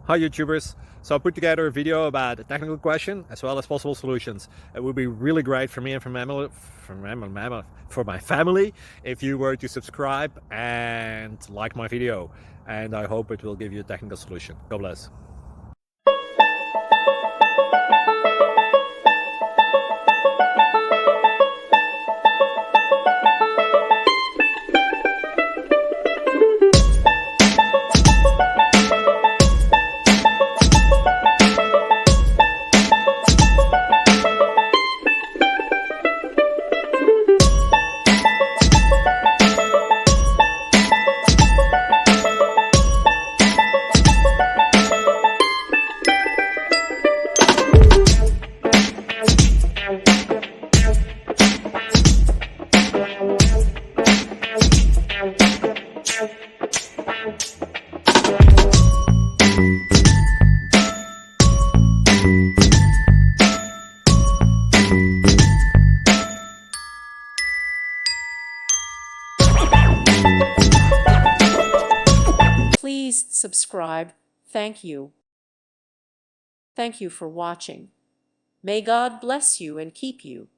Hi YouTubers! So I put together a video about a technical question as well as possible solutions. It would be really great for me and for my family if you were to subscribe and like my video, and I hope it will give you a technical solution. God bless. Please subscribe. Thank you. Thank you for watching. May God bless you and keep you.